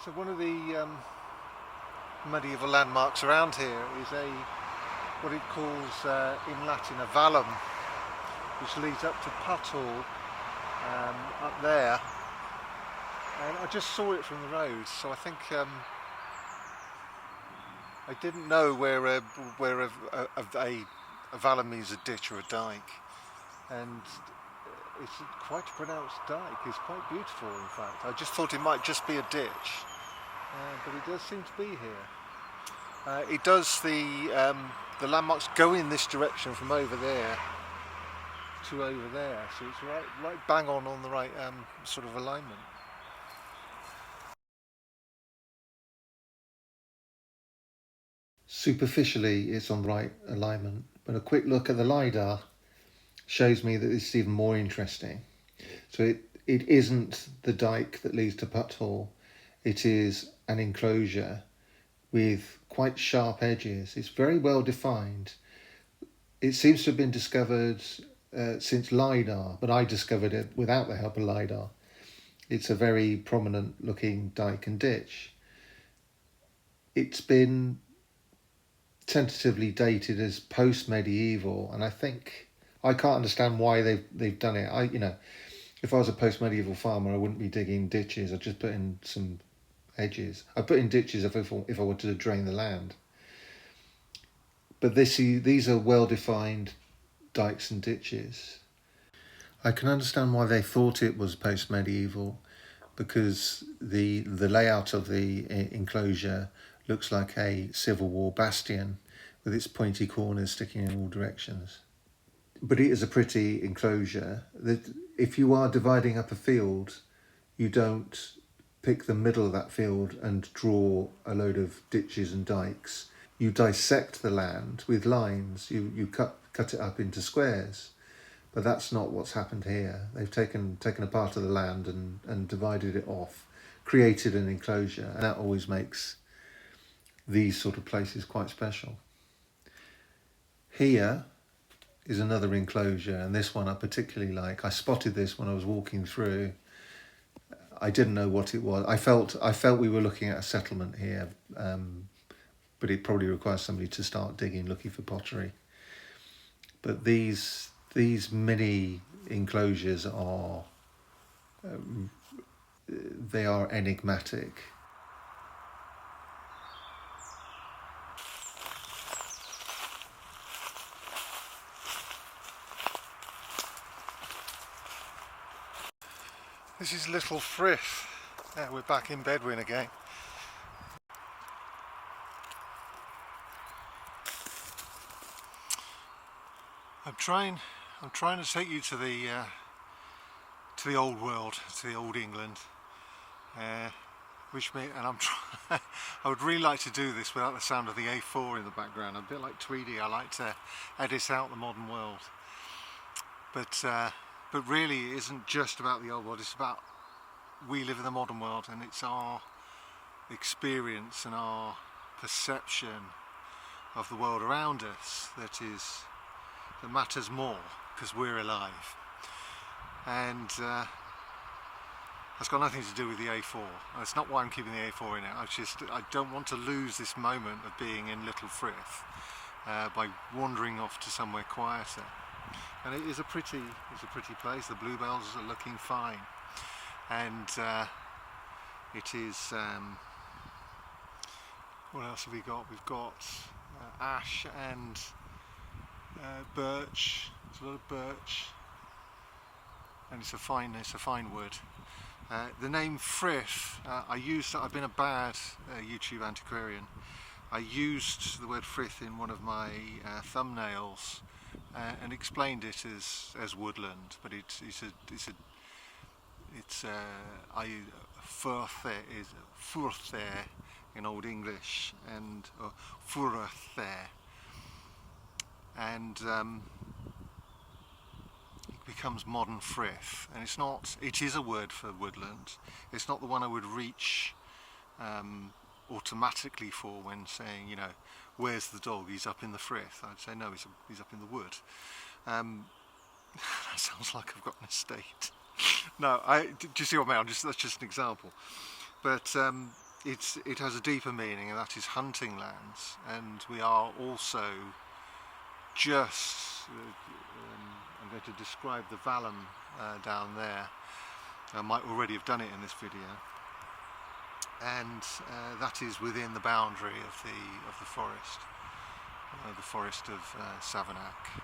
So one of the medieval landmarks around here is what it calls in Latin a vallum, which leads up to Putthall up there. And I just saw it from the road, so I think I didn't know where a vallum means a ditch or a dike, and it's quite a pronounced dike. It's quite beautiful, in fact. I just thought it might just be a ditch, but it does seem to be here. It does. The landmarks go in this direction from over there to over there, so it's right bang on the right sort of alignment. Superficially, it's on the right alignment, but a quick look at the LiDAR shows me that this is even more interesting. So it isn't the dike that leads to Putthall. It is an enclosure with quite sharp edges. It's very well defined. It seems to have been discovered since LiDAR, but I discovered it without the help of LiDAR. It's a very prominent looking dike and ditch. It's been tentatively dated as post-medieval, and I can't understand why they've done it. If I was a post-medieval farmer, I wouldn't be digging ditches. I'd just put in some edges. I put in ditches if I wanted to drain the land. But these are well-defined dikes and ditches. I can understand why they thought it was post-medieval, because the layout of the enclosure looks like a Civil War bastion with its pointy corners sticking in all directions. But it is a pretty enclosure. That if you are dividing up a field, you don't pick the middle of that field and draw a load of ditches and dikes. You dissect the land with lines. You cut it up into squares. But that's not what's happened here. They've taken a part of the land and divided it off, created an enclosure, and that always makes these sort of places quite special. Here is another enclosure, and this one I particularly like. I spotted this when I was walking through. I didn't know what it was. I felt we were looking at a settlement here, but it probably requires somebody to start digging, looking for pottery. But these mini enclosures are they are enigmatic. This is Little Frith. Yeah, we're back in Bedwyn again. I'm trying to take you to the old world, to the old England, I would really like to do this without the sound of the A4 in the background. I'm a bit like Tweedy. I like to edit out the modern world, but really it isn't just about the old world. It's about we live in the modern world, and it's our experience and our perception of the world around us that matters more, because we're alive. And that's got nothing to do with the A4. That's not why I'm keeping the A4 in it. I don't want to lose this moment of being in Little Frith by wandering off to somewhere quieter. And it is a pretty place. The bluebells are looking fine, and it is. What else have we got? We've got ash and birch. There's a lot of birch, and it's a fine wood. The name Frith, I've been a bad YouTube antiquarian. I used the word Frith in one of my thumbnails and explained it as woodland, but Firth is Furth in Old English, and Furth, and it becomes modern Frith, and it is a word for woodland. It's not the one I would reach automatically for when saying, where's the dog? He's up in the Frith. I'd say no, he's up in the wood. That sounds like I've got an estate. No, do you see what I mean? That's just an example. But it has a deeper meaning, and that is hunting lands. And we are also just, I'm going to describe the vallum down there. I might already have done it in this video, and that is within the boundary of the forest of Savernake.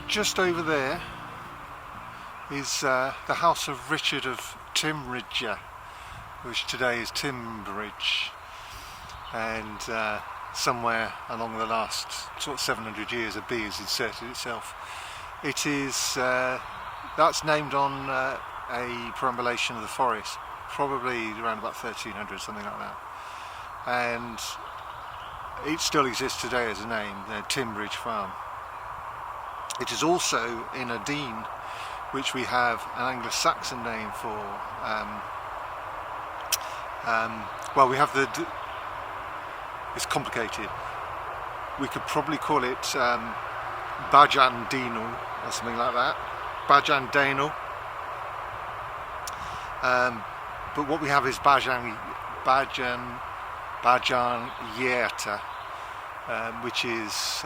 Just over there is the house of Richard of Timridge, which today is Timbridge, and somewhere along the last sort of 700 years a bee has inserted itself. It is that's named on a perambulation of the forest, probably around about 1300, something like that, and it still exists today as a name, the Timbridge Farm. It is also in a dean, which we have an anglo-saxon name for. Well, we have it's complicated. We could probably call it Bajan Dinal or something like that. Bajan Danal. But what we have is Bajan Yerta, which is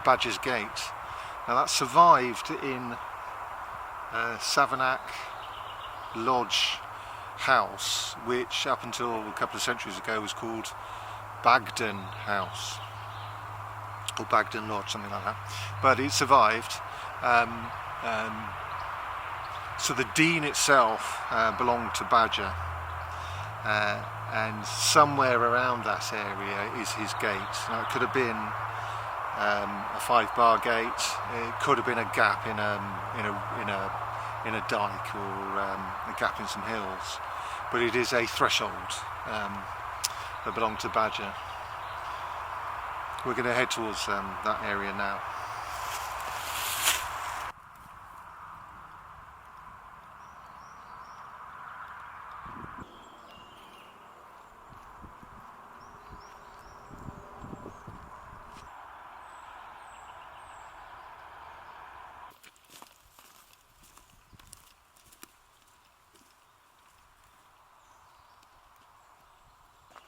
Badger's Gate. Now that survived in Savernake Lodge House, which up until a couple of centuries ago was called Bagden House, or Bagden Lodge, something like that. But it survived. So the dean itself belonged to Badger, and somewhere around that area is his gate. Now it could have been a 5-bar gate. It could have been a gap in a dike, or a gap in some hills. But it is a threshold that belonged to Badger. We're going to head towards that area now.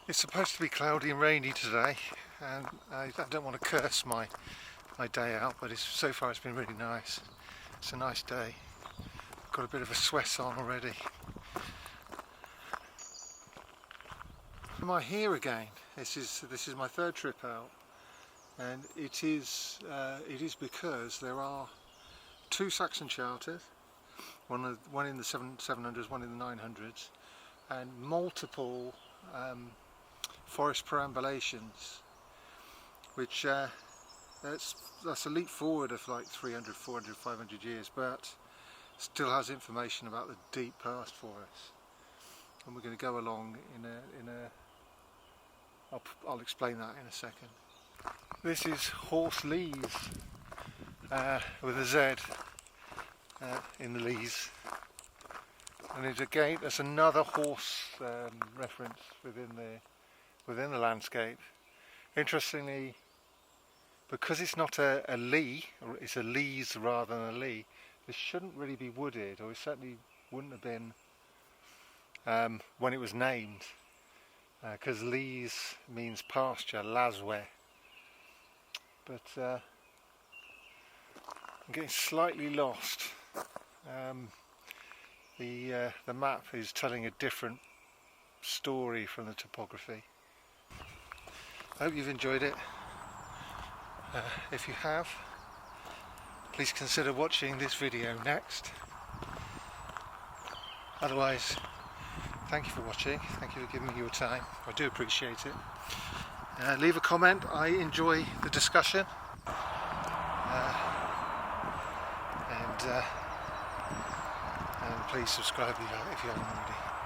It's supposed to be cloudy and rainy today, and I don't want to curse my day out, but so far it's been really nice. It's a nice day. I've got a bit of a sweat on already. Am I here again? This is my third trip out, and it is because there are 2 Saxon charters, one in the 700s, one in the 900s, and multiple forest perambulations, which that's a leap forward of like 300, 400, 500 years, but still has information about the deep past for us. And we're going to go along in a I'll explain that in a second. This is Horse Lees, with a Z in the Lees. And it's again, there's another horse reference within the landscape. Interestingly, because it's not a Lee, or it's a Lees rather than a Lee, this shouldn't really be wooded, or it certainly wouldn't have been when it was named, because Lees means pasture, laswe. But I'm getting slightly lost. The map is telling a different story from the topography. I hope you've enjoyed it. If you have, please consider watching this video next. Otherwise, thank you for watching. Thank you for giving me your time. I do appreciate it. Leave a comment. I enjoy the discussion. And please subscribe if you haven't already.